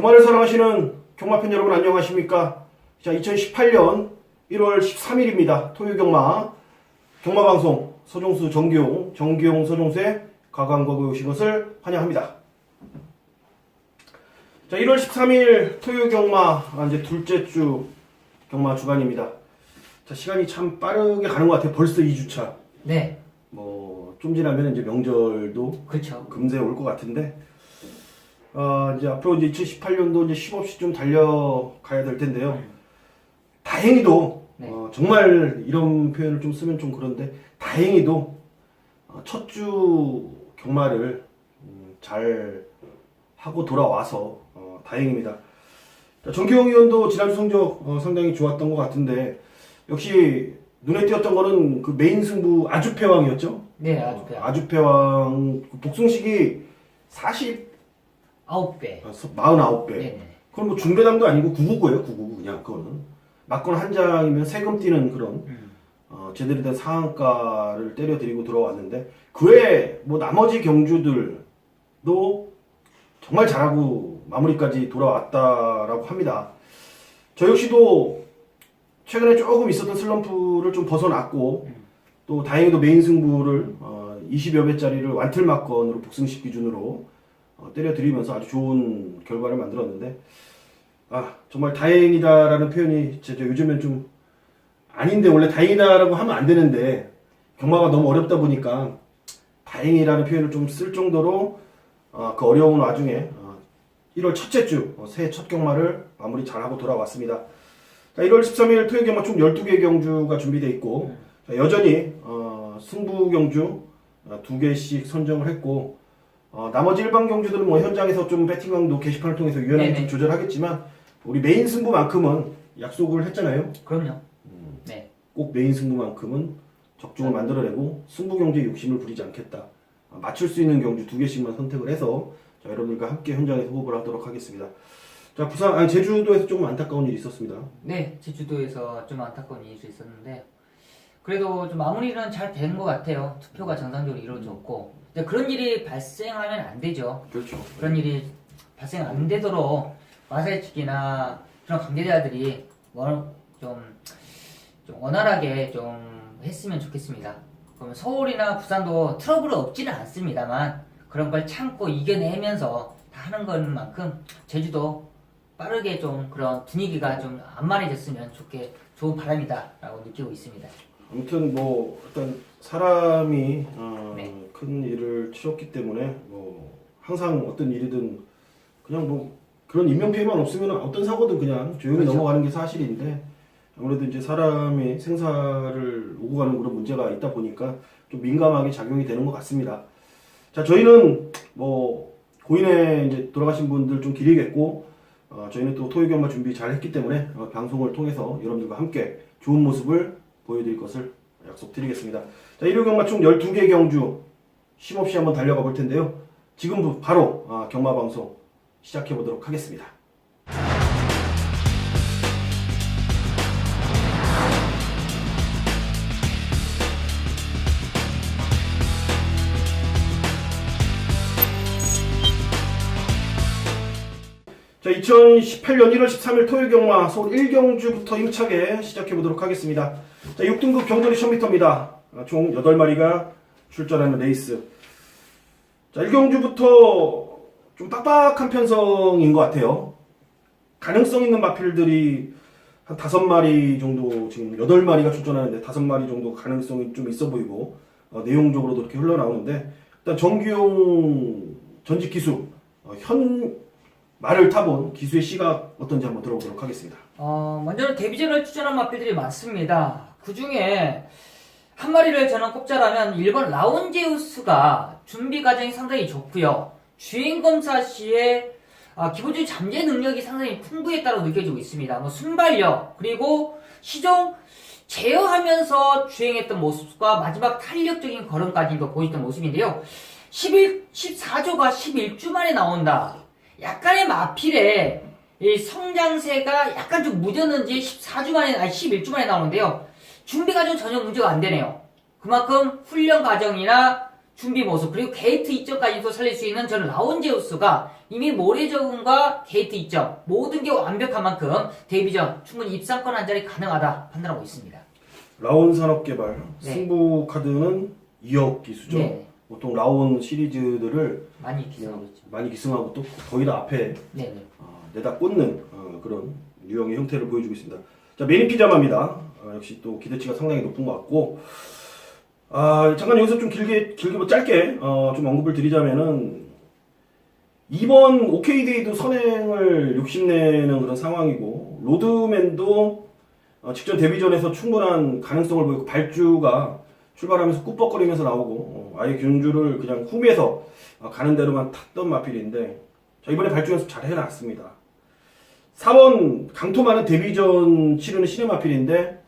경마를 사랑하시는 경마팬 여러분 안녕하십니까? 자, 2018년 1월 13일입니다. 토요경마 경마방송 서종수 정기용 서종수의 가광거구에 오신 것을 환영합니다. 자, 1월 13일 토요경마 이제 둘째 주 경마 주간입니다. 자, 시간이 참 빠르게 가는 것 같아요. 벌써 2주차. 네. 좀 지나면 이제 명절도 그렇죠. 금세 올 것 같은데, 이제 앞으로 이제 2018년도 이제 쉼없이 좀 달려가야 될 텐데요. 다행히도, 네. 정말 이런 표현을 좀 쓰면 좀 그런데, 다행히도, 첫 주 경마를 잘 하고 돌아와서, 다행입니다. 정기용 의원도 지난주 성적 상당히 좋았던 것 같은데, 역시 눈에 띄었던 거는 그 메인 승부 아주패왕이었죠? 네, 아주패왕. 아주패왕 복승식이 9배. 49배. 네네. 그건 뭐 중배당도 아니고 999예요, 999 그냥 그거는. 막건 한 장이면 세금 뛰는 그런 제대로 된 상한가를 때려드리고 들어왔는데 그 외에 뭐 나머지 경주들도 정말 잘하고 마무리까지 돌아왔다라고 합니다. 저 역시도 최근에 조금 있었던 슬럼프를 좀 벗어났고 또 다행히도 메인 승부를 20여 배짜리를 완틀막건으로 복승식 기준으로 때려드리면서 아주 좋은 결과를 만들었는데 정말 다행이다라는 표현이 제가 요즘엔 좀 아닌데 원래 다행이다라고 하면 안 되는데 경마가 너무 어렵다 보니까 다행이라는 표현을 좀 쓸 정도로 그 어려운 와중에 1월 첫째 주 새해 첫 경마를 마무리 잘하고 돌아왔습니다. 자, 1월 13일 토요 경마 총 12개 경주가 준비되어 있고 자, 여전히 승부 경주 2개씩 선정을 했고 나머지 일반 경주들은 뭐 현장에서 좀 배팅왕도 게시판을 통해서 유연하게 좀 조절하겠지만 우리 메인 승부만큼은 약속을 했잖아요. 그럼요. 네. 꼭 메인 승부만큼은 적중을 만들어내고 승부 경주에 욕심을 부리지 않겠다. 맞출 수 있는 경주 2개씩만 선택을 해서 자, 여러분들과 함께 현장에서 호흡을 하도록 하겠습니다. 자, 제주도에서 조금 안타까운 일이 있었습니다. 네, 제주도에서 좀 안타까운 일이 있었는데 그래도 좀 마무리는 잘 된 것 같아요. 투표가 정상적으로 이루어졌고 근데 그런 일이 발생하면 안 되죠. 그렇죠. 그런 일이 발생 안 되도록 마사회 측이나 그런 관계자들이 좀 원활하게 좀 했으면 좋겠습니다. 그러면 서울이나 부산도 트러블은 없지는 않습니다만 그런 걸 참고 이겨내면서 다 하는 것만큼 제주도 빠르게 좀 그런 분위기가 좀 안만해졌으면 좋은 바람이다라고 느끼고 있습니다. 아무튼 뭐 일단 사람이 네. 큰 일을 치렀기 때문에 뭐 항상 어떤 일이든 그냥 뭐 그런 인명피해만 없으면 어떤 사고든 그냥 조용히 그렇죠. 넘어가는 게 사실인데 아무래도 이제 사람이 생사를 오고 가는 그런 문제가 있다 보니까 좀 민감하게 작용이 되는 것 같습니다. 자, 저희는 뭐 고인에 이제 돌아가신 분들 좀 기리겠고 저희는 또 토요경마 준비 잘 했기 때문에 방송을 통해서 여러분들과 함께 좋은 모습을 보여드릴 것을 약속드리겠습니다. 자, 일요경마 총 12개 경주 쉼없이 한번 달려가 볼 텐데요. 지금 바로 경마방송 시작해 보도록 하겠습니다. 자, 2018년 1월 13일 토요경마 서울 1경주부터 힘차게 시작해 보도록 하겠습니다. 자, 6등급 경전이 1000m입니다. 총 8마리가 출전하는 레이스. 자, 1경주부터 좀 빡빡한 편성인 것 같아요. 가능성 있는 마필들이 한 5마리 정도, 지금 8마리가 출전하는데 5마리 정도 가능성이 좀 있어 보이고, 내용적으로도 이렇게 흘러나오는데, 일단 정규용 전직 기수, 말을 타본 기수의 시각 어떤지 한번 들어보도록 하겠습니다. 먼저는 데뷔전을 추천한 마필들이 많습니다. 그 중에 한 마리를 저는 꼽자라면 1번 라운제우스가 준비 과정이 상당히 좋고요. 주행검사 시에 기본적인 잠재 능력이 상당히 풍부했다고 느껴지고 있습니다. 뭐 순발력 그리고 시종 제어하면서 주행했던 모습과 마지막 탄력적인 걸음까지도 보였던 모습인데요. 14조가 11주 만에 나온다. 약간의 마필에 이 성장세가 약간 좀 무뎠는지 11주 만에 나오는데요. 준비 과정 전혀 문제가 안 되네요. 그만큼 훈련 과정이나 준비 모습 그리고 게이트 이점까지도 살릴 수 있는 저는 라운제우스가 이미 모래저군과 게이트 이점 모든 게 완벽한 만큼 데뷔전 충분히 입상권 한 자리 가능하다 판단하고 있습니다. 라온 산업개발 네. 승부 카드는 2억 기수죠. 네. 보통 라온 시리즈들을 많이 기승하고 있죠. 많이 기승하고 또 거의 다 앞에 네네. 내다 꽂는 그런 유형의 형태를 보여주고 있습니다. 자, 메인 피자마입니다. 역시 또 기대치가 상당히 높은 것 같고, 잠깐 여기서 좀 길게 뭐 짧게 좀 언급을 드리자면은 이번 OK데이도 선행을 욕심내는 그런 상황이고, 로드맨도 직전 데뷔전에서 충분한 가능성을 보이고 발주가 출발하면서 꾸벅거리면서 나오고 아예 경주를 그냥 홈에서 가는 대로만 탔던 마필인데, 자, 이번에 발주 연습 잘 해놨습니다. 4번 강토마는 데뷔전 치르는 시네마필인데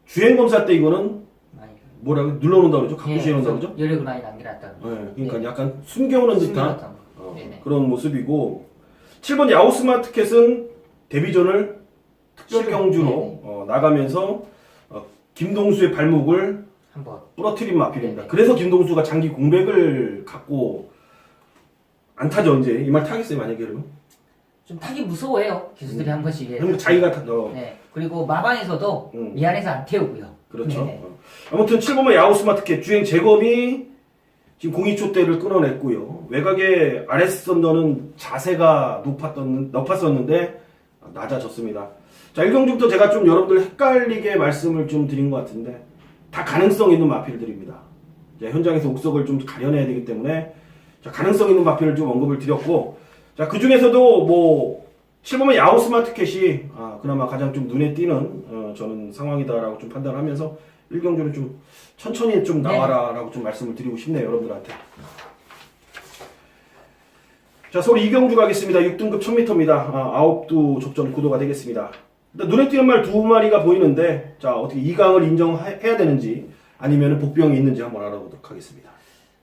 주행검사 때 이거는 많이. 뭐라고 눌러놓는다고 그러죠? 갖고 예, 시해놓는다고 그러죠? 여력을 많이 남겨놨다는 거. 네, 그러니까 약간 숨겨오는 듯한 숨겨놨다는 거. 그런 모습이고, 7번 야오 스마트캣은 데뷔전을 특별 경주로 나가면서 김동수의 발목을 한번. 부러뜨린 마필입니다. 네네. 그래서 김동수가 장기 공백을 갖고 안 타죠. 이제 이 말 타겠어요, 만약에 그러면. 좀 타기 무서워해요. 기수들이 한 번씩. 예. 그럼 자기가 타. 네. 그리고 마방에서도 미안해서 안 태우고요. 그렇죠. 네네. 아무튼 7번의 야오 스마트캣 주행 재검이 지금 02초대를 끊어냈고요. 외곽의 RS 썬더는 자세가 높았었는데 낮아졌습니다. 자, 1경주부터 제가 좀 여러분들 헷갈리게 말씀을 좀 드린 것 같은데 다 가능성 있는 마필들입니다. 이제 현장에서 옥석을 좀 가려내야 되기 때문에 자, 가능성 있는 마필을 좀 언급을 드렸고, 자, 그 중에서도 뭐 7번의 야오 스마트캣이 그나마 가장 좀 눈에 띄는 저는 상황이다라고 좀 판단하면서 1경주는 좀 천천히 좀 나와라라고 좀 말씀을 드리고 싶네요, 여러분들한테. 자, 서울 2경주 가겠습니다. 6등급 1000m입니다. 9두 접전 구도가 되겠습니다. 일단 눈에 띄는 말 2마리가 보이는데, 자, 어떻게 2강을 인정해야 되는지 아니면 복병이 있는지 한번 알아보도록 하겠습니다.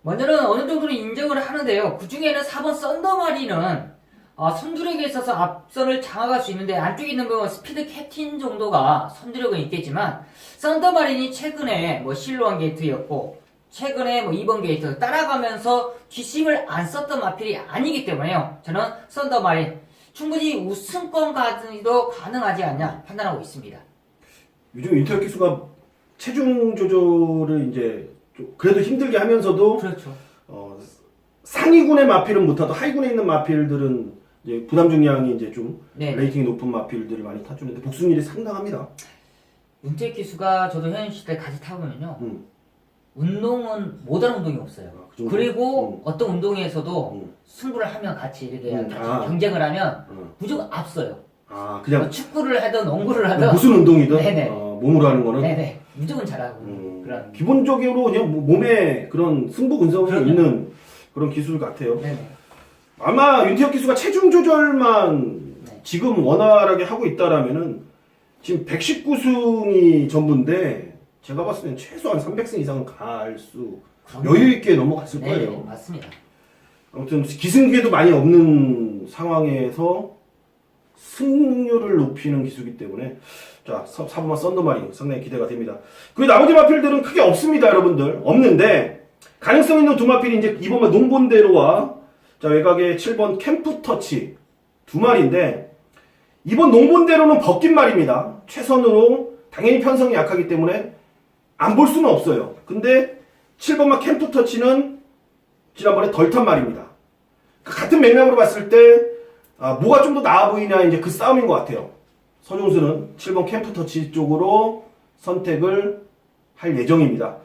먼저는 어느 정도는 인정을 하는데요. 그 중에는 4번 썬더마리는 선두력에 있어서 앞선을 장악할 수 있는데 안쪽에 있는 그 스피드 캡틴 정도가 선두력은 있겠지만 썬더마린이 최근에 뭐 실로한 게이트였고 최근에 뭐 2번 게이트 따라가면서 뒷심을 안 썼던 마필이 아니기 때문에요. 저는 썬더마린 충분히 우승권까지도 가능하지 않냐 판단하고 있습니다. 요즘 인터넷 기수가 체중 조절을 이제 좀 그래도 힘들게 하면서도 그렇죠. 상위군의 마필은 못하도 하위군에 있는 마필들은 이제 부담 중량이 이제 좀 네. 레이팅이 높은 마필들을 많이 타주는데 복수률이 상당합니다. 윤태 기수가 저도 현 시대 같이 타보면요. 음. 운동은 못하는 운동이 없어요. 그 정도? 그리고 어떤 운동에서도 음. 승부를 하면 같이 이렇게 같이 아. 경쟁을 하면 음. 무조건 앞서요. 그냥 뭐 축구를 하든 농구를 하든 무슨 운동이든 네네. 몸으로 하는 거는 네네 무조건 잘하고 그런 기본적으로 그냥 몸에 그런 승부 근성이 그럼요. 있는 그런 기술 같아요. 네네. 아마 윤태혁 기수가 체중 조절만 네. 지금 원활하게 하고 있다라면은 지금 119승이 전부인데 제가 봤을 때는 최소한 300승 이상은 갈 수 여유 있게 넘어갔을 네, 거예요. 맞습니다. 아무튼 기승기에도 많이 없는 상황에서 승률을 높이는 기술이기 때문에 자, 4번마 썬더마리 상당히 기대가 됩니다. 그 나머지 마필들은 크게 없습니다, 여러분들. 없는데 가능성 있는 두 마필이 이제 2번마 농본대로와 자, 외곽에 7번 캠프 터치 두 마리인데 이번 농본대로는 벗긴 말입니다. 최선으로 당연히 편성이 약하기 때문에 안 볼 수는 없어요. 근데 7번마 캠프 터치는 지난번에 덜 탄 말입니다. 같은 맥락으로 봤을 때 뭐가 좀 더 나아 보이냐 이제 그 싸움인 것 같아요. 서종수는 7번 캠프 터치 쪽으로 선택을 할 예정입니다.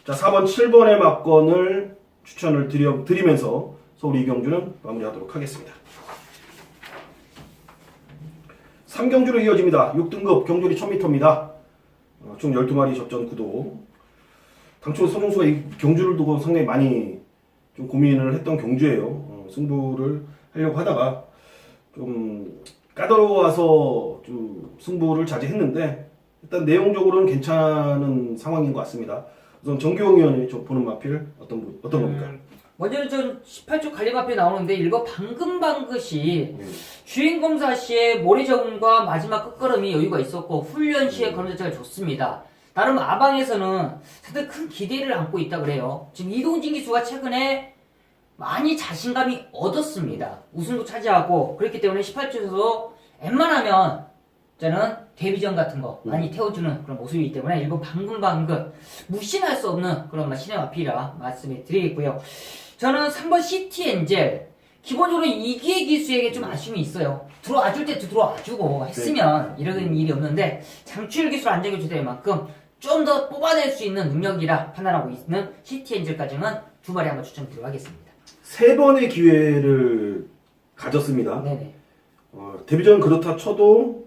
자, 4번 7번의 막건을 추천을 드리면서 서울 이경주는 마무리하도록 하겠습니다. 3경주로 이어집니다. 6등급 경주리 1000m입니다. 총 12마리 접전 구도. 당초 서종수가 이 경주를 두고 상당히 많이 좀 고민을 했던 경주예요. 승부를 하려고 하다가 좀 까다로워서 좀 승부를 자제했는데 일단 내용적으로는 괜찮은 상황인 것 같습니다. 우선 정규영 의원이 저 보는 마필 어떤 겁니까? 먼저는 전 18초 갈림앞에 나오는데 이거 방긋이 주행검사 시에 모래저금과 마지막 끝걸음이 여유가 있었고 훈련 시에 걸음 자체가 좋습니다. 나름 아방에서는 상당히 큰 기대를 안고 있다 그래요. 지금 이동진 기수가 최근에 많이 자신감이 얻었습니다. 우승도 차지하고 그렇기 때문에 18조에서도 웬만하면 저는 데뷔전 같은 거 많이 태워주는 그런 모습이기 때문에 일본 방금 무신할 수 없는 그런 신의 마필이라 말씀을 드리겠고요. 저는 3번 시티엔젤 기본적으로 이기의 기수에게 좀 아쉬움이 있어요. 들어와줄 때 들어와주고 했으면 이런 일이 없는데 장추열 기수를 안정해주될 만큼 좀 더 뽑아낼 수 있는 능력이라 판단하고 있는 시티엔젤까지는 두 마리 한번 추천드리도록 하겠습니다. 3번의 기회를 가졌습니다. 네네. 데뷔전 그렇다 쳐도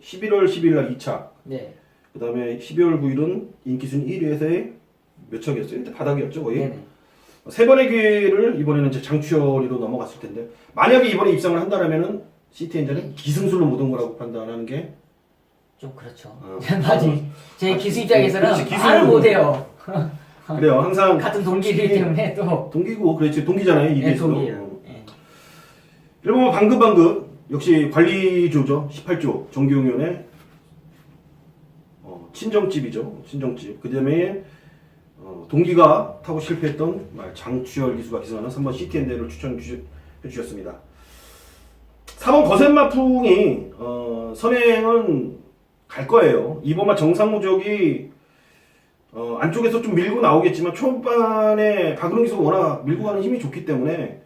11월 10일 날 2차, 네. 그 다음에 12월 9일은 인기순위 1위에서의 몇 척이었어요? 그때 바닥이었죠 거의. 네네. 3번의 기회를 이번에는 이제 장추열이로 넘어갔을 텐데, 만약에 이번에 입상을 한다면은 시티엔젤은 기승술로 못 온 거라고 판단하는 게 좀 그렇죠. 어. 맞지. 제 기수 입장에서는 그렇지, 기수. 말을 못해요. 그래요. 항상 같은 동기이기 때문에 또. 동기고, 그렇지, 동기잖아요. 네, 이게서. 동기예요. 네. 일본 방금 역시 관리조죠. 18조 정기용연의 친정집이죠. 친정집. 그 다음에 동기가 타고 실패했던 장추열 기수가 기승하는 3번 시티엔델을 추천해 주셨습니다. 4번 거센마풍이 선행은 갈 거예요. 이번만 정상무적이 안쪽에서 좀 밀고 나오겠지만 초반에 박은웅 기수가 워낙 밀고 가는 힘이 좋기 때문에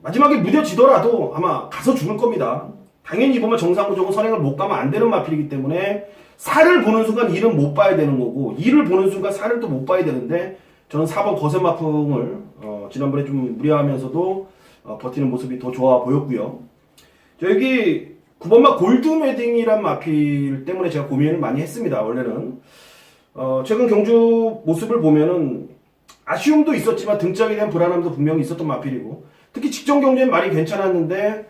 마지막에 무뎌지더라도 아마 가서 죽을 겁니다. 당연히 이번만 정상무적은 선행을 못 가면 안 되는 마필이기 때문에 살을 보는 순간 이는 못 봐야 되는 거고, 이를 보는 순간 살을 또 못 봐야 되는데, 저는 4번 거센마풍을 지난번에 좀 무리하면서도 버티는 모습이 더 좋아 보였고요. 여기 9번마 골드메딩이란 마필 때문에 제가 고민을 많이 했습니다. 원래는 최근 경주 모습을 보면은 아쉬움도 있었지만 등짝에 대한 불안함도 분명히 있었던 마필이고, 특히 직전 경주엔 많이 괜찮았는데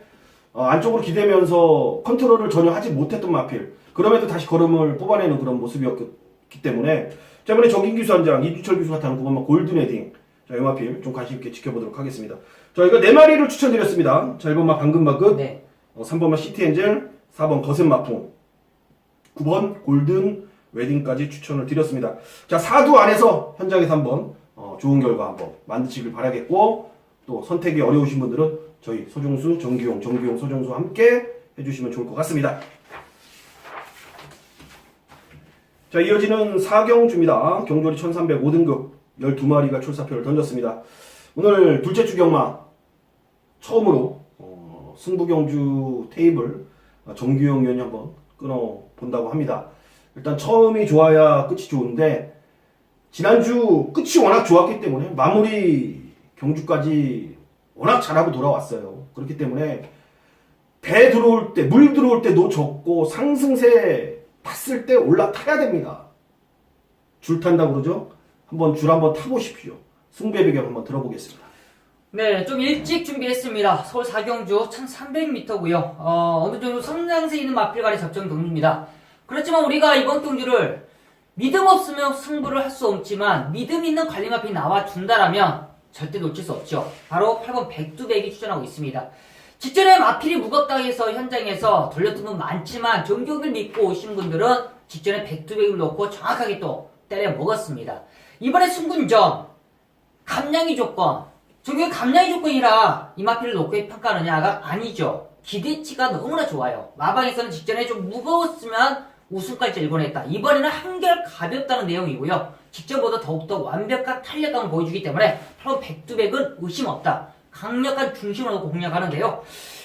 안쪽으로 기대면서 컨트롤을 전혀 하지 못했던 마필, 그럼에도 다시 걸음을 뽑아내는 그런 모습이었기 때문에 자, 이번에 정인기수 한장, 이주철 기수가 타는 9번마 골드메딩, 자, 이 마필 좀 관심 있게 지켜보도록 하겠습니다. 저희가 4마리를 추천드렸습니다. 자, 1번마 방금마급, 네. 3번마 시티엔젤, 4번 거센마풍, 9번 골든 웨딩까지 추천을 드렸습니다. 자, 4두 안에서 현장에서 한번 좋은 결과 한번 만드시길 바라겠고, 또 선택이 어려우신 분들은 저희 소종수, 정기용, 소종수 함께 해주시면 좋을 것 같습니다. 자, 이어지는 4경주입니다. 경조리 1305등급 12마리가 출사표를 던졌습니다. 오늘 둘째 주경마 처음으로 승부경주 테이블 정규영 위원이 한번 끊어본다고 합니다. 일단 처음이 좋아야 끝이 좋은데, 지난주 끝이 워낙 좋았기 때문에 마무리 경주까지 워낙 잘하고 돌아왔어요. 그렇기 때문에 배 들어올 때, 물 들어올 때 놓쳤고 상승세 탔을 때 올라타야 됩니다. 줄 탄다고 그러죠? 줄 한번 타보십시오. 승부의 비결 한번 들어보겠습니다. 네, 좀 일찍 준비했습니다. 서울 4경주 1300m고요. 어느 정도 성장세 있는 마필간의 접전 경주입니다. 그렇지만 우리가 이번 경주를 믿음 없으면 승부를 할 수 없지만 믿음 있는 관리 마필이 나와준다라면 절대 놓칠 수 없죠. 바로 8번 백두백이 추천하고 있습니다. 직전에 마필이 무겁다 해서 현장에서 돌렸던 분 많지만 정경을 믿고 오신 분들은 직전에 백두백을 놓고 정확하게 또 때려 먹었습니다. 이번에 승군전 감량이 조건, 정경 감량이 조건이라 이 마필을 놓고 평가하느냐가 아니죠. 기대치가 너무나 좋아요. 마방에서는 직전에 좀 무거웠으면 우승까지 일궈냈다. 이번에는 한결 가볍다는 내용이고요. 직전보다 더욱더 완벽한 탄력감을 보여주기 때문에 8번 백두백은 의심 없다. 강력한 중심을 놓고 공략하는데요.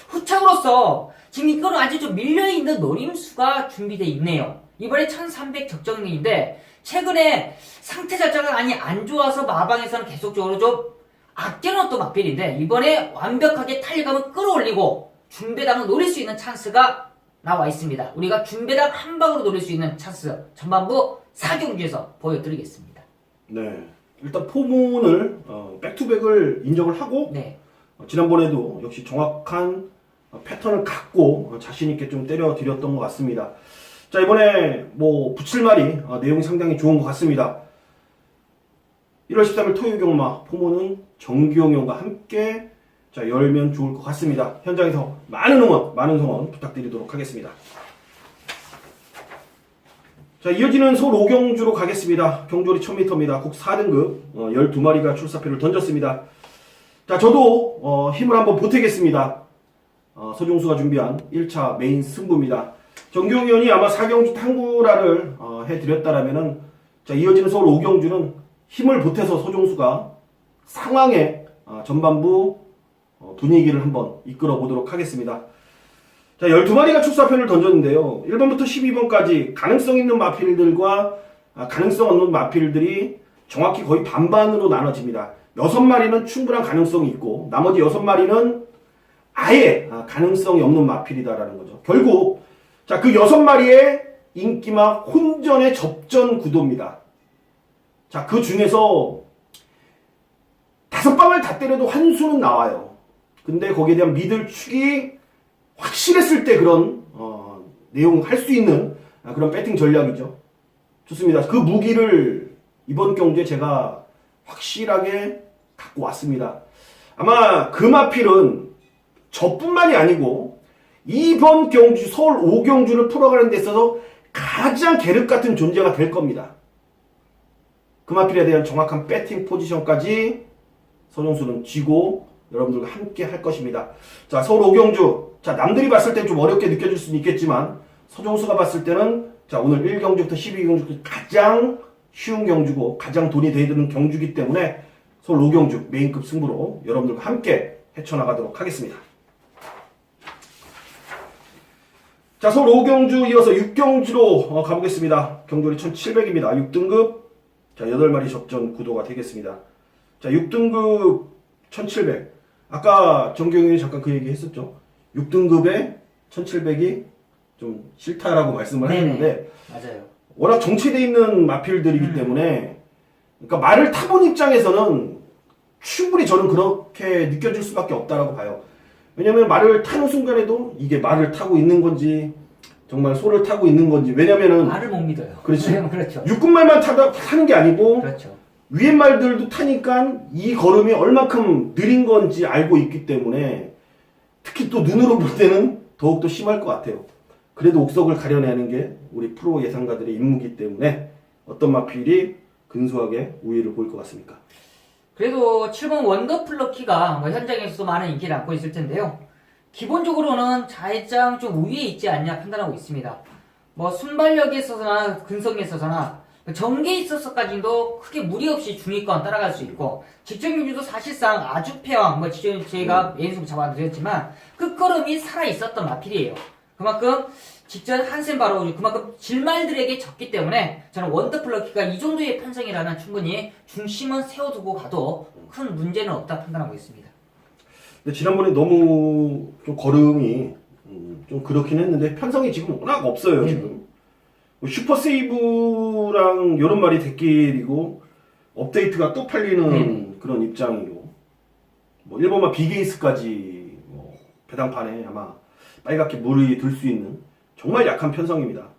후착으로서 지금 이거는 아직 좀 밀려있는 노림수가 준비되어 있네요. 이번에 1300 적정인데 최근에 상태 자체가 많이 안 좋아서 마방에서는 계속적으로 좀 아껴놓던 막필인데, 이번에 완벽하게 탄력감을 끌어올리고 준배당을 노릴 수 있는 찬스가 나와 있습니다. 우리가 준배당 한 방으로 노릴 수 있는 찬스 전반부 4경주에서 보여드리겠습니다. 네, 일단 포문을 백투백을 인정을 하고, 네. 지난번에도 역시 정확한 패턴을 갖고 자신있게 좀 때려드렸던 것 같습니다. 자, 이번에 붙일말이 내용이 상당히 좋은 것 같습니다. 1월 13일 토요일 경마 포문은 정기용과 함께 열면 좋을 것 같습니다. 현장에서 많은 응원, 많은 성원 부탁드리도록 하겠습니다. 자, 이어지는 서울 오경주로 가겠습니다. 경주리 1000m입니다. 국 4등급 12마리가 출사표를 던졌습니다. 자, 저도 힘을 한번 보태겠습니다. 서종수가 준비한 1차 메인 승부입니다. 정규영 의원이 아마 4경주 탕구라를 해드렸다라면은, 자, 이어지는 서울 오경주는 힘을 보태서 서종수가 상황에 전반부 분위기를 한번 이끌어 보도록 하겠습니다. 자, 12마리가 출사표를 던졌는데요. 1번부터 12번까지 가능성 있는 마필들과 가능성 없는 마필들이 정확히 거의 반반으로 나눠집니다. 6마리는 충분한 가능성이 있고 나머지 6마리는 아예 가능성이 없는 마필이다라는 거죠. 결국 자, 그 6마리의 인기막 혼전의 접전 구도입니다. 자, 그 중에서 5방을 다 때려도 한 수는 나와요. 근데 거기에 대한 믿을 축이 확실했을 때 그런 내용 할 수 있는 그런 배팅 전략이죠. 좋습니다. 그 무기를 이번 경주에 제가 확실하게 갖고 왔습니다. 아마 그 마필은 저뿐만이 아니고 이번 경주 서울 5경주를 풀어가는 데 있어서 가장 계륵 같은 존재가 될 겁니다. 그 마필에 대한 정확한 배팅 포지션까지 서종수는 쥐고 여러분들과 함께 할 것입니다. 자, 서울 5경주. 자, 남들이 봤을 땐 좀 어렵게 느껴질 수는 있겠지만 서종수가 봤을 때는 자, 오늘 1경주부터 12경주 가장 쉬운 경주고 가장 돈이 되는 경주이기 때문에 서울 5경주 메인급 승부로 여러분들과 함께 헤쳐나가도록 하겠습니다. 자, 서울 5경주 이어서 6경주로 가보겠습니다. 경주리 1700입니다. 6등급. 자, 8마리 접전 구도가 되겠습니다. 자, 6등급 1700. 아까 정경윤이 잠깐 그 얘기 했었죠. 6등급에 1700이 좀 싫다라고 말씀을 하셨는데, 맞아요. 워낙 정체되어 있는 마필들이기 때문에, 그러니까 말을 타본 입장에서는 충분히 저는 그렇게 느껴질 수밖에 없다라고 봐요. 왜냐면 말을 타는 순간에도 이게 말을 타고 있는 건지, 정말 소를 타고 있는 건지, 왜냐면은. 말을 못 믿어요. 그렇지. 그렇죠. 육군말만 타는 게 아니고, 그렇죠. 위에 말들도 타니까 이 걸음이 얼마큼 느린 건지 알고 있기 때문에 특히 또 눈으로 볼 때는 더욱더 심할 것 같아요. 그래도 옥석을 가려내는 게 우리 프로 예상가들의 임무이기 때문에 어떤 마필이 근소하게 우위를 보일 것 같습니까? 그래도 7번 원더플러키가 현장에서도 많은 인기를 안고 있을 텐데요. 기본적으로는 자해장 좀 우위에 있지 않냐 판단하고 있습니다. 순발력에 있어서나 근성에 있어서나 전개에 있어서까지도 크게 무리 없이 중위권 따라갈 수 있고 직전경주도 사실상 아주 패왕 제가 예인승부 잡아드렸지만 끝걸음이 살아있었던 마필이에요. 그만큼 직전 한샘 바로 그만큼 질말들에게 졌기 때문에 저는 원더플러키가 이 정도의 편성이라면 충분히 중심은 세워두고 가도 큰 문제는 없다 판단하고 있습니다. 근데 지난번에 너무 좀 걸음이 좀 그렇긴 했는데 편성이 지금 워낙 없어요. 지금 슈퍼세이브랑 요런 말이 대길이고 업데이트가 또 팔리는 그런 입장이고 1번만 비게이스까지 배당판에 아마 빨갛게 물이 들 수 있는 정말 약한 편성입니다.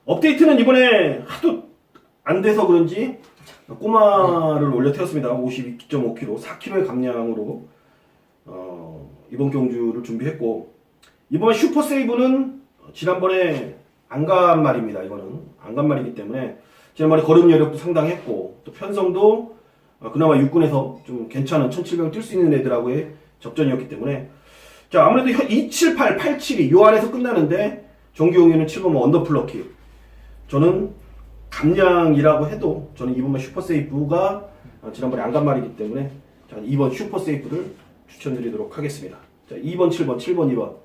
업데이트는 이번에 하도 안 돼서 그런지 꼬마를 올려 태웠습니다. 52.5kg 4kg의 감량으로 이번 경주를 준비했고 이번 슈퍼세이브는 지난번에 안 간 말입니다. 이거는 안 간 말이기 때문에 지난번에 걸음 여력도 상당했고 또 편성도 그나마 육군에서 좀 괜찮은 1700을 뛸 수 있는 애들하고의 접전이었기 때문에 자 아무래도 278, 872 요 안에서 끝나는데 정규용이는 7번만 언더플러키 저는 감량이라고 해도 저는 2번만 슈퍼세이프가 지난번에 안 간 말이기 때문에 자 2번 슈퍼세이프를 추천드리도록 하겠습니다. 자 2번, 7번, 7번, 2번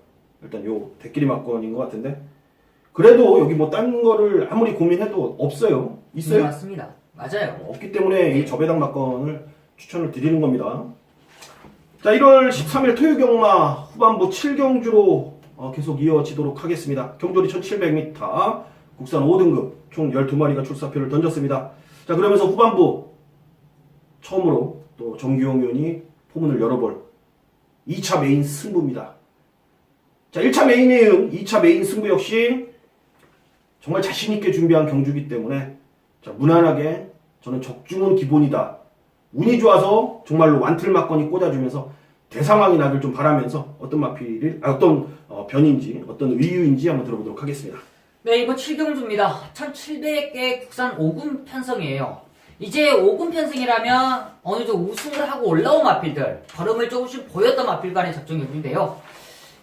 일단 요 대끼리 막건인 것 같은데 그래도 여기 딴 거를 아무리 고민해도 없어요. 있어요? 맞습니다. 맞아요. 없기 때문에 이 저배당 막건을 추천을 드리는 겁니다. 자, 1월 13일 토요경마 후반부 7경주로 계속 이어지도록 하겠습니다. 경주리 1700m 국산 5등급 총 12마리가 출사표를 던졌습니다. 자, 그러면서 후반부 처음으로 또 정규용 의원이 포문을 열어볼 2차 메인 승부입니다. 자, 1차 메인에 이은 2차 메인 승부 역시 정말 자신있게 준비한 경주이기 때문에 자, 무난하게 저는 적중은 기본이다. 운이 좋아서 정말로 완틀 막건이 꽂아주면서 대상황이 나길 좀 바라면서 어떤 마필이 어떤 변인지 어떤 의유인지 한번 들어보도록 하겠습니다. 네, 이번 7경주입니다. 1700개 국산 5군 편성이에요. 이제 5군 편성이라면 어느 정도 우승을 하고 올라온 마필들, 걸음을 조금씩 보였던 마필 간의 적정 경주인데요.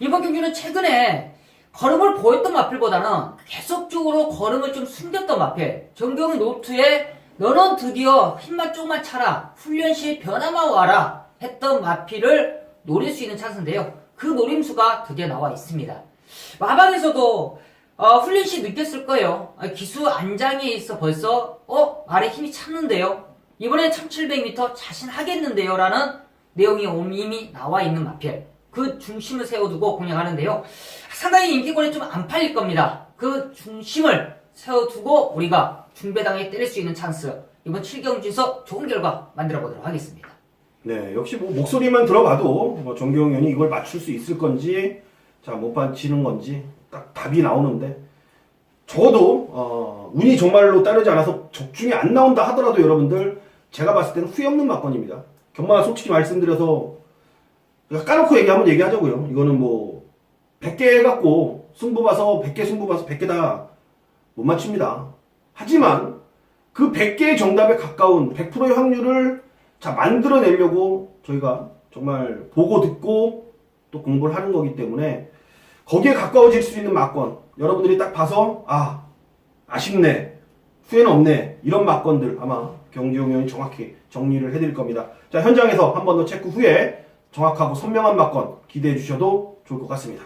이번 경주는 최근에 걸음을 보였던 마필보다는 계속적으로 걸음을 좀 숨겼던 마필, 정경 노트에 너는 드디어 힘만 조금만 차라, 훈련 시에 변화만 와라 했던 마필을 노릴 수 있는 찬스인데요. 그 노림수가 드디어 나와 있습니다. 마방에서도 훈련 시 느꼈을 거예요. 기수 안장에 있어 벌써 아래 힘이 찼는데요. 이번에 1700m 자신하겠는데요 라는 내용이 이미 나와 있는 마필, 그 중심을 세워두고 공략하는데요. 상당히 인기권이 좀 안 팔릴 겁니다. 그 중심을 세워두고 우리가 중배당에 때릴 수 있는 찬스, 이번 7경주에서 좋은 결과 만들어 보도록 하겠습니다. 네, 역시 뭐 목소리만 들어봐도 뭐 정기용 의원이 이걸 맞출 수 있을 건지, 자, 못 맞히는 건지 딱 답이 나오는데, 적어도 운이 정말로 따르지 않아서 적중이 안 나온다 하더라도 여러분들, 제가 봤을 때는 후회 없는 막건입니다. 경마 솔직히 말씀드려서 까놓고 얘기하자고요. 이거는 뭐 100개 해갖고 승부 봐서 100개 승부 봐서 100개 다 못 맞춥니다. 하지만 그 100개의 정답에 가까운 100%의 확률을 자 만들어내려고 저희가 정말 보고 듣고 또 공부를 하는 거기 때문에 거기에 가까워질 수 있는 막건, 여러분들이 딱 봐서 아쉽네, 후회는 없네, 이런 막건들 아마 경기용 의원이 정확히 정리를 해드릴 겁니다. 자, 현장에서 한 번 더 체크 후에 정확하고 선명한 막건 기대해 주셔도 좋을 것 같습니다.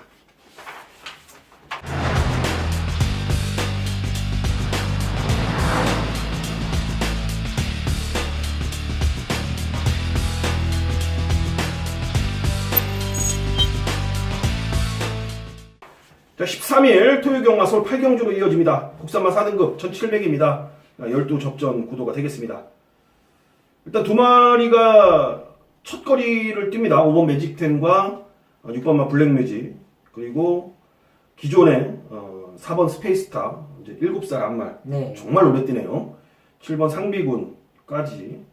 자, 13일 토요 경마 서울 8경주로 이어집니다. 국산마 4등급 1700입니다. 12접전 구도가 되겠습니다. 일단 두 마리가 첫 거리를 띱니다. 5번 매직텐과 6번마 블랙뮤직, 그리고 기존의 4번 스페이스타, 이제 7살 앞말, 네. 정말 오래 뛰네요. 7번 상비군까지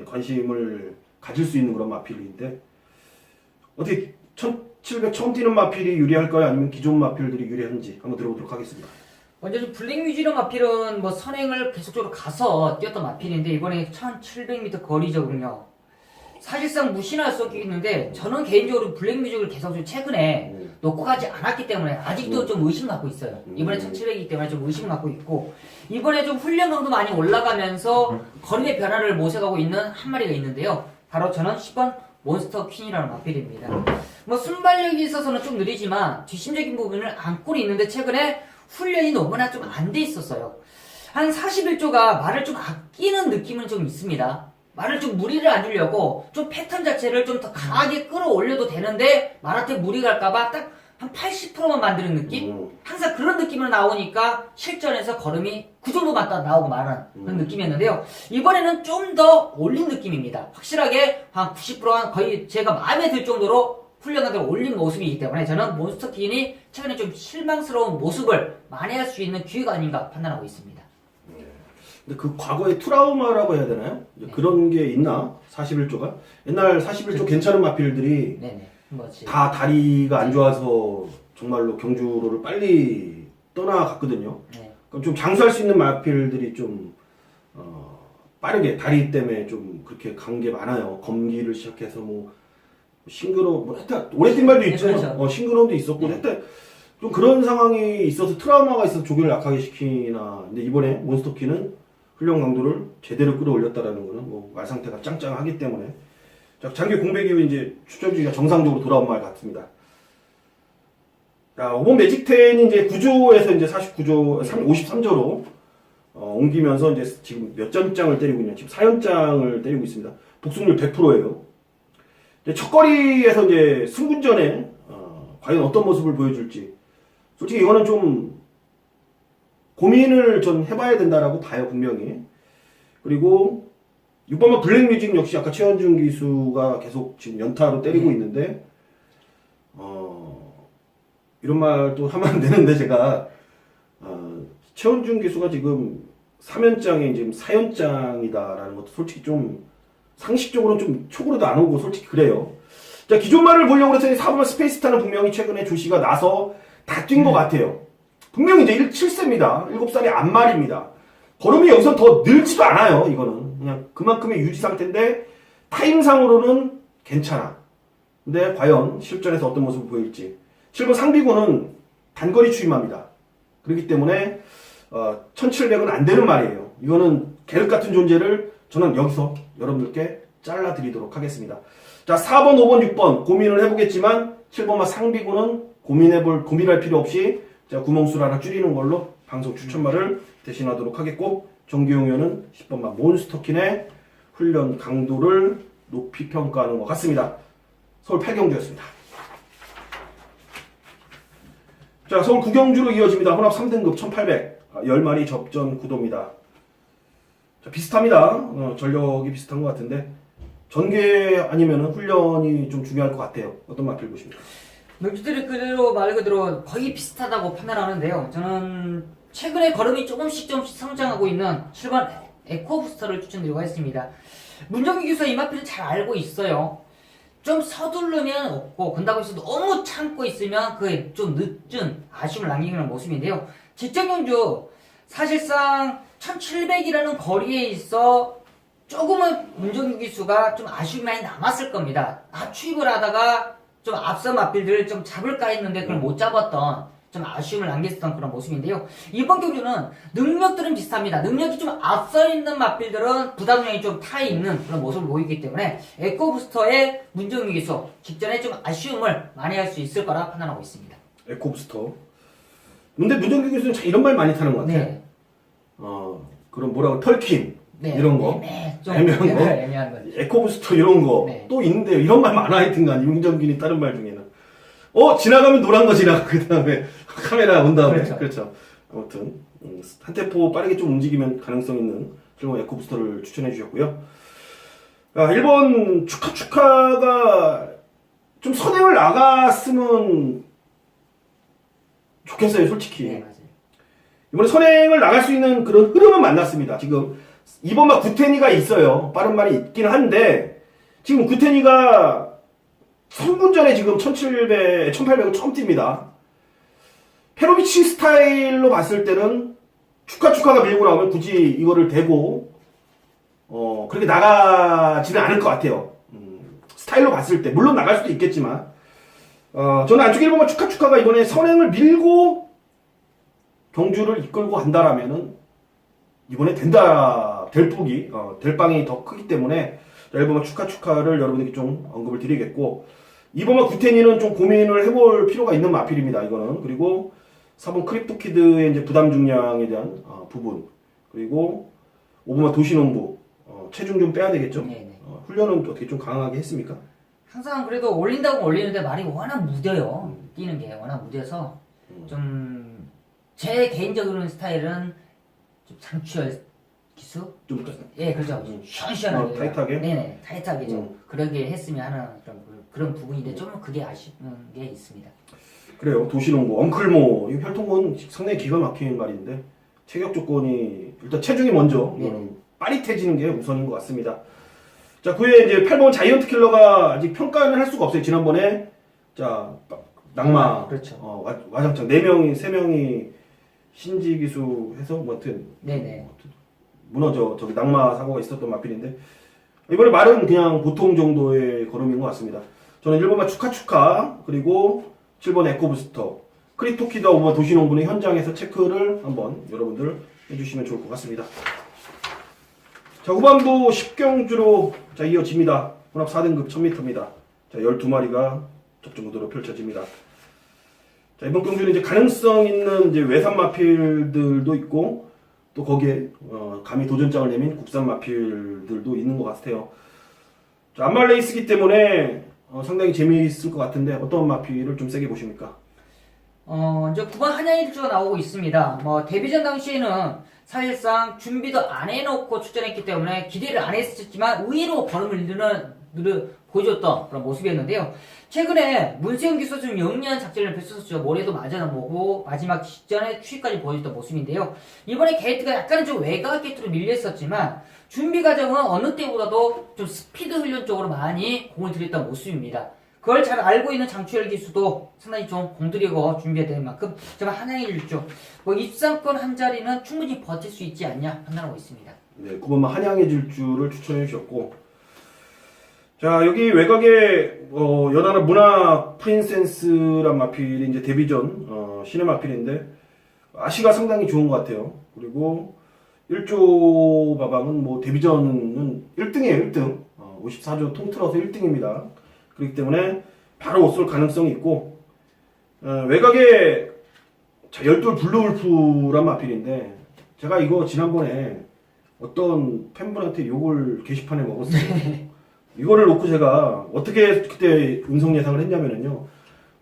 관심을 가질 수 있는 그런 마필인데, 어떻게 1700 처음 뛰는 마필이 유리할까요? 아니면 기존 마필들이 유리한지 한번 들어보도록 하겠습니다. 먼저 블랙뮤지런 마필은 뭐 선행을 계속적으로 가서 뛰었던 마필인데 이번에 1700m 거리적은요, 사실상 무시할 수 없겠는데 저는 개인적으로 블랙뮤직을 계속 최근에 놓고 가지 않았기 때문에 아직도 좀 의심 갖고 있어요. 이번에 1700이기 때문에 좀 의심 갖고 있고, 이번에 좀 훈련 강도 많이 올라가면서 거리의 변화를 모색하고 있는 한 마리가 있는데요. 바로 저는 10번 몬스터 퀸이라는 마필입니다. 뭐 순발력이 있어서는 좀 느리지만 뒷심적인 부분을 안고 있는데 최근에 훈련이 너무나 좀 안 돼 있었어요. 한 41조가 말을 좀 아끼는 느낌은 좀 있습니다. 말을 좀 무리를 안 주려고 좀 패턴 자체를 좀 더 강하게 끌어올려도 되는데 말한테 무리 갈까봐 딱 한 80%만 만드는 느낌? 항상 그런 느낌으로 나오니까 실전에서 걸음이 그 정도만 딱 나오고 마는 그런 느낌이었는데요. 이번에는 좀 더 올린 느낌입니다. 확실하게 한 90%한 거의 제가 마음에 들 정도로 훈련가들 올린 모습이기 때문에 저는 몬스터 퀸이 최근에 좀 실망스러운 모습을 만회할 수 있는 기회가 아닌가 판단하고 있습니다. 근데 그 과거의 트라우마라고 해야 되나요? 그런 게 있나? 41조가? 옛날 41조 괜찮은 마필들이 네네. 뭐지? 다 다리가 안 좋아서 정말로 경주로를 빨리 떠나갔거든요. 네. 그럼 좀 장수할 수 있는 마필들이 좀 빠르게 다리 때문에 좀 그렇게 간 게 많아요. 검기를 시작해서 뭐 하여튼 오래 뛴 말도 있죠. 그렇죠. 싱그러움도 있었고, 네. 하여튼 좀 그런 상황이 있어서 트라우마가 있어서 조기를 약하게 시키나. 근데 이번에 몬스터키는 훈련 강도를 제대로 끌어올렸다라는 거는 뭐 말 상태가 짱짱하기 때문에, 자, 장기 공백 이후 이제 출전주기가 정상적으로 돌아온 말 같습니다. 자, 5번 매직텐이 이제 9조에서 이제 49조, 53조로 옮기면서 이제 지금 몇 전장을 때리고 있냐. 지금 4연장을 때리고 있습니다. 복속률 100%예요. 첫 거리에서 이제 승군전에 과연 어떤 모습을 보여줄지, 솔직히 이거는 좀 고민을 전 해봐야 된다라고 봐요, 분명히. 그리고 6번만 블랙뮤직 역시 아까 최원준 기수가 계속 지금 연타로 때리고 있는데, 이런 말도 하면 안 되는데, 제가 최원준 기수가 지금 3연장에 지금 4연장이다라는 것도 솔직히 좀 상식적으로는 좀 촉으로도 안 오고 솔직히 그래요. 자, 기존 말을 보려고 했더니 4번 스페이스타는 분명히 최근에 조시가 나서 다 뛴 것 같아요. 분명히 이제 7세입니다. 7살이 안말입니다. 걸음이 여기서 더 늘지도 않아요. 이거는 그냥 그만큼의 유지 상태인데 타임상으로는 괜찮아. 근데 과연 실전에서 어떤 모습을 보일지. 7번 상비군은 단거리 추임합니다. 그렇기 때문에 1700은 안 되는 말이에요. 이거는 계륵 같은 존재를 저는 여기서 여러분들께 잘라드리도록 하겠습니다. 자, 4번, 5번, 6번 고민을 해보겠지만 7번만 상비군은 고민할 필요 없이 제가 구멍수를 하나 줄이는 걸로 방송 추천말을 대신하도록 하겠고, 정기용 의원은 10번만 몬스터킨의 훈련 강도를 높이 평가하는 것 같습니다. 서울 8경주였습니다. 자, 서울 9경주로 이어집니다. 혼합 3등급 1800 10마리 접전 구도입니다. 자, 비슷합니다. 전력이 비슷한 것 같은데 전개 아니면 훈련이 좀 중요할 것 같아요. 어떤 맛을 보십니까? 물질들이 그대로 말 그대로 거의 비슷하다고 판단하는데요. 저는 최근에 걸음이 조금씩 성장하고 있는 7번 에코부스터를 추천드리고 하겠습니다. 문정기 교수가 이 마필을 잘 알고 있어요. 좀 서두르면 없고, 근다고 해서 너무 참고 있으면 그게 좀 늦은 아쉬움을 남기는 모습인데요. 직전경주 사실상 1700이라는 거리에 있어 조금은 문정기 기수가 좀 아쉬움이 많이 남았을 겁니다. 추입을 하다가 좀 앞선 맞빌들을 좀 잡을까 했는데 그걸 못 잡았던 좀 아쉬움을 남겼던 그런 모습인데요. 이번 경주는 능력들은 비슷합니다. 능력이 좀 앞서 있는 맞빌들은 부담량이 좀 타 있는 그런 모습을 보이기 때문에 에코부스터의 문정기 기수 직전에 좀 아쉬움을 많이 할 수 있을 거라 판단하고 있습니다. 에코부스터. 근데 문정기 교수는 참 이런 말 많이 타는 것 같아요. 네. 그럼 뭐라고 털킴 네. 이런 거. 좀 애매한 거. 애매한 거죠. 에코부스터 이런 거. 네. 또 있는데요. 이런 말 많아 하여튼간 윤정균이 다른 말 중에는. 지나가면 노란 거 지나가. 그 다음에 카메라 온 다음에. 그렇죠. 아무튼 한 템포 빠르게 좀 움직이면 가능성 있는 그런 에코부스터를 추천해 주셨고요. 1번 축하가 좀 선행을 나갔으면 좋겠어요, 솔직히. 네, 맞아요. 이번에 선행을 나갈 수 있는 그런 흐름은 만났습니다. 지금 2번마 구테니가 있어요. 빠른 말이 있긴 한데 지금 구테니가 3분 전에 지금 1800을 처음 띱니다. 페로비치 스타일로 봤을 때는 축하가 밀고 나오면 굳이 이거를 대고 그렇게 나가지는 않을 것 같아요. 스타일로 봤을 때 물론 나갈 수도 있겠지만 저는 안쪽 1번마 축하가 이번에 선행을 밀고 경주를 이끌고 간다라면은 이번에 될 폭이 될 방이 더 크기 때문에 1번마 축하를 여러분에게 좀 언급을 드리겠고, 2번마 구테니는 좀 고민을 해볼 필요가 있는 마필입니다. 이거는. 그리고 4번 크립토키드의 이제 부담 중량에 대한 부분, 그리고 5번마 도시농부 체중 좀 빼야 되겠죠. 네네. 훈련은 어떻게 좀 강하게 했습니까? 항상 그래도 올린다고 올리는데 말이 워낙 무뎌요. 뛰는 게 워낙 무뎌서 좀 제 개인적인 스타일은 좀 장추열 기수? 좀 예, 그렇죠. 시원시원하게. 타이트하게? 네네, 타이트하게 좀 그러게 했으면 하는 그런 부분인데 좀 그게 아쉬운 게 있습니다. 그래요. 도시농부, 엉클모, 이 혈통은 상당히 기가 막힌 말인데 체격 조건이 일단 체중이 먼저 빠릿해지는 게 우선인 것 같습니다. 자, 그에 이제 8번 자이언트 킬러가 아직 평가는 할 수가 없어요. 지난번에 자 낙마, 그렇죠. 와장창 3명이 신지 기수 해서 뭐 하여튼 네네. 무너져 저기 낙마 사고가 있었던 마필인데 이번에 말은 그냥 보통 정도의 걸음인 것 같습니다. 저는 1번마 축하 그리고 7번 에코부스터 크립토키드와 5번 도시농부는 현장에서 체크를 한번 여러분들 해주시면 좋을 것 같습니다. 자, 후반부 10경주로 자 이어집니다. 혼합 4등급 1000m입니다. 자, 12마리가 접전구도로 펼쳐집니다. 자, 이번 경주는 이제 가능성 있는 이제 외산 마필들도 있고 또 거기에 감히 도전장을 내민 국산 마필들도 있는 것 같아요. 자, 안말 레이스기 때문에 상당히 재미있을 것 같은데 어떤 마필을 좀 세게 보십니까? 이제 9번 한양일주가 나오고 있습니다. 데뷔전 당시에는 사실상 준비도 안 해놓고 출전했기 때문에 기대를 안 했었지만 의외로 걸음을 보여줬던 그런 모습이었는데요. 최근에 문세영 기수 좀 영리한 작전을 펼쳤었죠. 모래도 맞아보고 마지막 직전에 추위까지 보여줬던 모습인데요. 이번에 게이트가 약간은 좀 외곽 게이트로 밀렸었지만 준비 과정은 어느 때보다도 좀 스피드 훈련 쪽으로 많이 공을 들였던 모습입니다. 그걸 잘 알고 있는 장추열 기수도 상당히 좀 공들이고 준비해야 될 만큼 제가 한양의 질주 뭐 입상권 한 자리는 충분히 버틸 수 있지 않냐 판단하고 있습니다. 네, 9번만 한양의 질주를 추천해 주셨고, 자 여기 외곽에 연하나 문화 프린센스란 마필이 이제 데뷔전 신의 마필인데 아시가 상당히 좋은 것 같아요. 그리고 1조 마방은 뭐 데뷔전은 1등이에요, 1등. 54조 통틀어서 1등입니다. 그렇기 때문에 바로 쏠 가능성이 있고, 외곽에 자, 열돌 블루울프란 마필인데 제가 이거 지난번에 어떤 팬분한테 욕을 게시판에 먹었어요. 이거를 놓고 제가 어떻게 그때 운송 예상을 했냐면요.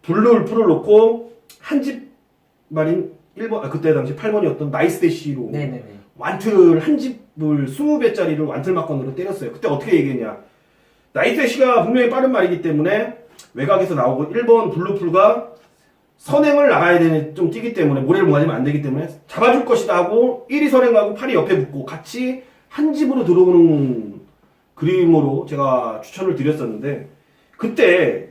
블루울프를 놓고 한 집 말인 1번, 그때 당시 8번이었던 나이스대시로 네네네. 완틀 한 집을 20배짜리를 완틀 막건으로 때렸어요. 그때 어떻게 얘기했냐. 나이스대시가 분명히 빠른 말이기 때문에 외곽에서 나오고 1번 블루풀가 선행을 나가야 되는, 좀 뛰기 때문에 모래를 모아지면 안 되기 때문에 잡아줄 것이다 하고 1위 선행하고 8위 옆에 붙고 같이 한 집으로 들어오는 그림으로 제가 추천을 드렸었는데, 그때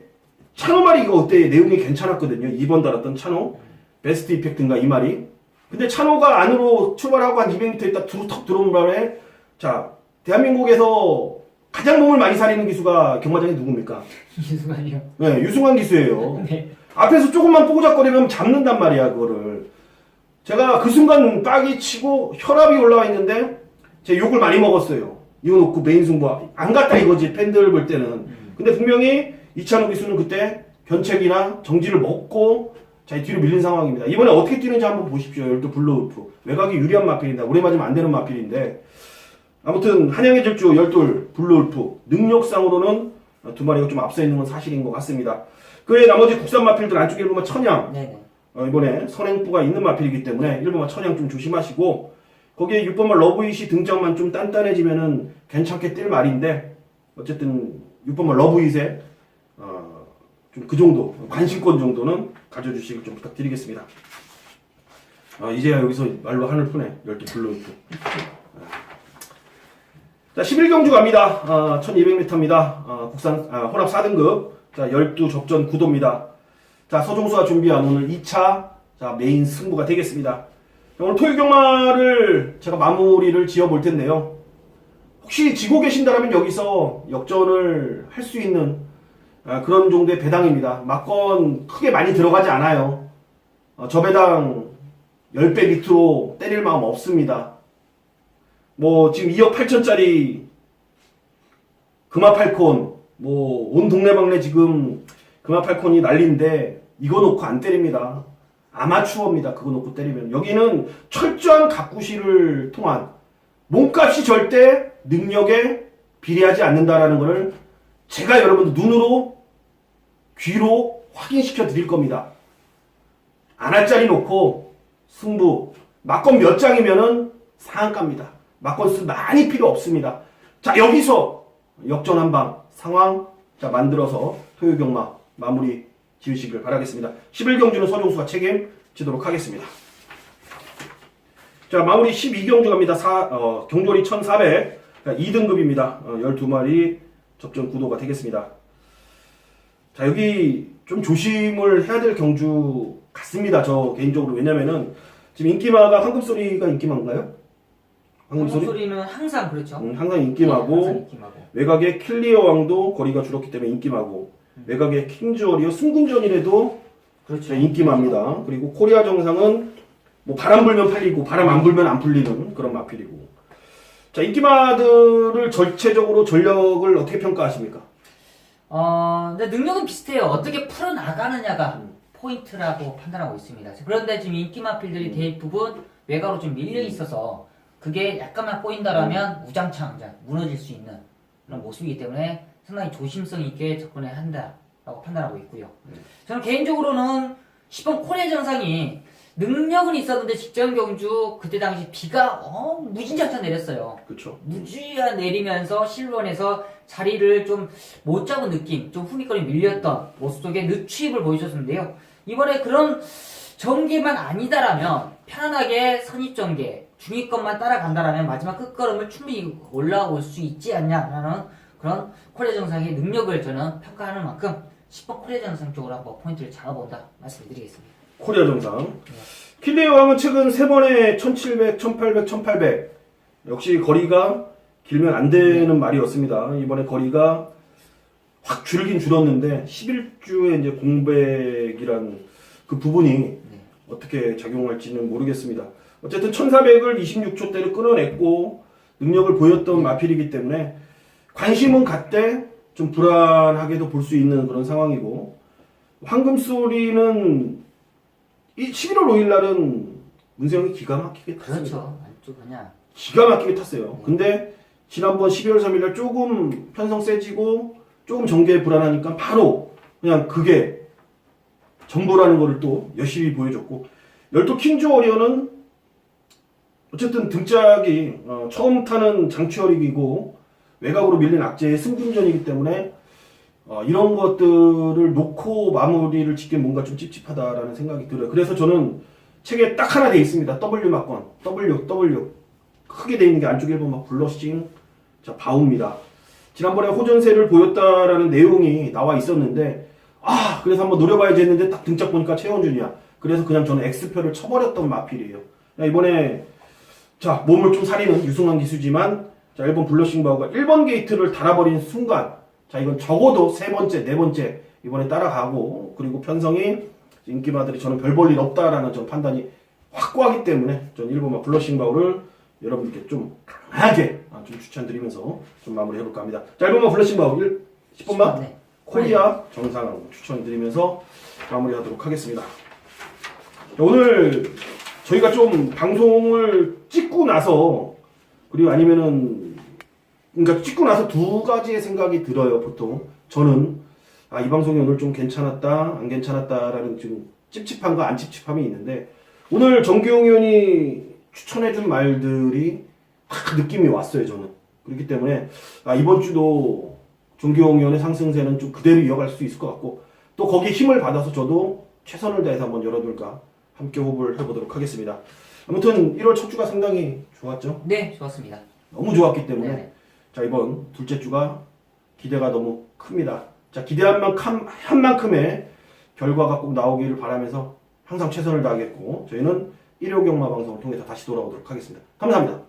찬호 말이 이거 그때 내용이 괜찮았거든요. 2번 달았던 찬호 베스트 이펙트인가 이 말이. 근데 찬호가 안으로 출발하고 한 200m 있다 턱 들어온 바람에, 자 대한민국에서 가장 몸을 많이 사리는 기수가 경마장이 누굽니까? 유승환이요. 네, 유승환 기수예요. 네. 앞에서 조금만 뽀짝거리면 잡는단 말이야, 그거를. 제가 그 순간 빡이 치고 혈압이 올라와 있는데 제가 욕을 많이 먹었어요. 이거 놓고 메인 승부 안 갔다 이거지, 팬들 볼 때는. 근데 분명히 이찬호 기수는 그때 견책이나 정지를 먹고 자, 뒤로 밀린 상황입니다. 이번에 어떻게 뛰는지 한번 보십시오. 열두 블루울프. 외곽이 유리한 마필인데, 오래 맞으면 안 되는 마필인데, 아무튼 한양의 질주 열돌 블루울프 능력상으로는 두 마리가 좀 앞서 있는 건 사실인 것 같습니다. 그외 나머지 국산 마필들 안쪽에 보면 천양, 네네. 이번에 선행부가 있는 마필이기 때문에 1번만 천양 좀 조심하시고, 거기에 6번만 러브잇이 등장만 좀 단단해지면은 괜찮게 뛸 말인데, 어쨌든 6번만 러브잇에 좀 그 정도 관심권 정도는 가져주시길 좀 부탁드리겠습니다. 이제야 여기서 말로 하늘 푸네. 열두 블루울프. 자, 11경주 갑니다. 1200m입니다. 국산, 혼합 4등급. 자, 12 접전 구도입니다. 자, 서종수가 준비한 오늘 2차, 자, 메인 승부가 되겠습니다. 자, 오늘 토요경마를 제가 마무리를 지어 볼 텐데요. 혹시 지고 계신다면 여기서 역전을 할 수 있는 그런 정도의 배당입니다. 막건 크게 많이 들어가지 않아요. 저 배당 10배 밑으로 때릴 마음 없습니다. 뭐 지금 2억 8천짜리 금화팔콘, 뭐 온 동네방네 지금 금화팔콘이 난리인데 이거 놓고 안 때립니다. 아마추어입니다. 그거 놓고 때리면. 여기는 철저한 가꾸시를 통한 몸값이 절대 능력에 비례하지 않는다라는 것을 제가 여러분들 눈으로 귀로 확인시켜 드릴 겁니다. 안할짜리 놓고 승부 막건 몇 장이면은 상한가입니다. 막건 쓸 많이 필요 없습니다. 자, 여기서 역전 한방 상황 자 만들어서 토요경마 마무리 지으시길 바라겠습니다. 11경주는 서종수가 책임지도록 하겠습니다. 자, 마무리 12경주 갑니다. 경돌이 1400 2등급입니다. 12마리 접전 구도가 되겠습니다. 자, 여기 좀 조심을 해야 될 경주 같습니다. 저 개인적으로. 왜냐면은 지금 인기마가 황금소리가 인기마인가요? 황금소리는 항상 그렇죠. 항상 인기마고, 네, 항상 인기마고. 외곽에 킬리어 왕도 거리가 줄었기 때문에 인기마고, 외곽에 킹주얼이요 승군전이라도 그렇죠. 인기마입니다. 그리고 코리아 정상은 뭐 바람 불면 팔리고 바람 안 불면 안 풀리는 그런 마필이고. 자, 인기마들을 전체적으로 전력을 어떻게 평가하십니까? 근데 능력은 비슷해요. 어떻게 풀어나가느냐가 포인트라고 판단하고 있습니다. 그런데 지금 인기마필들이 대부분 외곽으로 좀 밀려 있어서 그게 약간만 꼬인다라면 우장창장 무너질 수 있는 그런 모습이기 때문에 상당히 조심성 있게 접근해야 한다라고 판단하고 있고요. 저는 개인적으로는 10번 코리아 정상이 능력은 있었는데 직전 경주 그때 당시 비가 무진장차 내렸어요. 그렇죠. 무지하 내리면서 실론에서 자리를 좀 못 잡은 느낌, 좀 후미거리 밀렸던 모습 속에 늦추입을 보여줬는데요. 이번에 그런 전개만 아니다라면 편안하게 선입전개, 중위권만 따라간다라면 마지막 끝걸음을 충분히 올라올 수 있지 않냐라는 그런 코리아 정상의 능력을 저는 평가하는 만큼 10번 코리아 정상 쪽으로 한번 포인트를 잡아본다 말씀드리겠습니다. 코리아 정상. 킬리의 왕은 최근 3번에 1700, 1800, 1800 역시 거리가 길면 안 되는 말이었습니다. 이번에 거리가 확 줄긴 줄었는데 11주에 이제 공백이란 그 부분이 어떻게 작용할지는 모르겠습니다. 어쨌든 1400을 26초대로 끊어냈고 능력을 보였던 마필이기 때문에 관심은 갔대 좀 불안하게도 볼 수 있는 그런 상황이고 황금소리는 11월 5일 날은 문세영이 기가 막히게 탔습니다. 그렇죠. 안쪽 그냥 기가 막히게 탔어요. 근데 지난번 12월 3일 날 조금 편성 세지고 조금 전개에 불안하니까 바로 그냥 그게 전부라는 거를 또 열심히 보여줬고 열도 킹즈 워리어는 어쨌든 등짝이 처음 타는 장추어릭이고 외곽으로 밀린 악재의 승분전이기 때문에 이런 것들을 놓고 마무리를 짓기엔 뭔가 좀 찝찝하다라는 생각이 들어요. 그래서 저는 책에 딱 하나 돼 있습니다. W 막권 W 크게 돼 있는 게 안쪽 1번 막 블러싱 자 바우입니다. 지난번에 호전세를 보였다라는 내용이 나와 있었는데 그래서 한번 노려봐야지 했는데 딱 등짝 보니까 최원준이야. 그래서 그냥 저는 X표를 쳐버렸던 마필이에요. 이번에 자 몸을 좀 사리는 유승환 기수지만 자 1번 블러싱 바우가 1번 게이트를 달아버린 순간 자 이건 적어도 3번째 4번째 이번에 따라가고 그리고 편성이 인기마들이 저는 별 볼 일 없다라는 전 판단이 확고하기 때문에 전 1번 블러싱 바우를 여러분께 좀 강하게 좀 추천드리면서 좀 마무리해볼까 합니다. 자 1번만 블러싱 바우 10번만 네. 코리아 정상 추천드리면서 마무리하도록 하겠습니다. 오늘 저희가 좀 방송을 찍고 나서 그리고 아니면은 그러니까 찍고 나서 두 가지의 생각이 들어요. 보통 저는 이 방송이 오늘 좀 괜찮았다 안 괜찮았다라는 좀 찝찝함과 안 찝찝함이 있는데 오늘 정규용 의원이 추천해준 말들이 딱 느낌이 왔어요. 저는 그렇기 때문에 이번 주도 정규용 의원의 상승세는 좀 그대로 이어갈 수 있을 것 같고 또 거기에 힘을 받아서 저도 최선을 다해서 한번 열어둘까 함께 호흡을 해보도록 하겠습니다. 아무튼 1월 첫 주가 상당히 좋았죠? 네, 좋았습니다. 너무 좋았기 때문에 네. 자 이번 둘째 주가 기대가 너무 큽니다. 자 기대한 만큼의 결과가 꼭 나오기를 바라면서 항상 최선을 다하겠고 저희는 일요경마 방송을 통해서 다시 돌아오도록 하겠습니다. 감사합니다.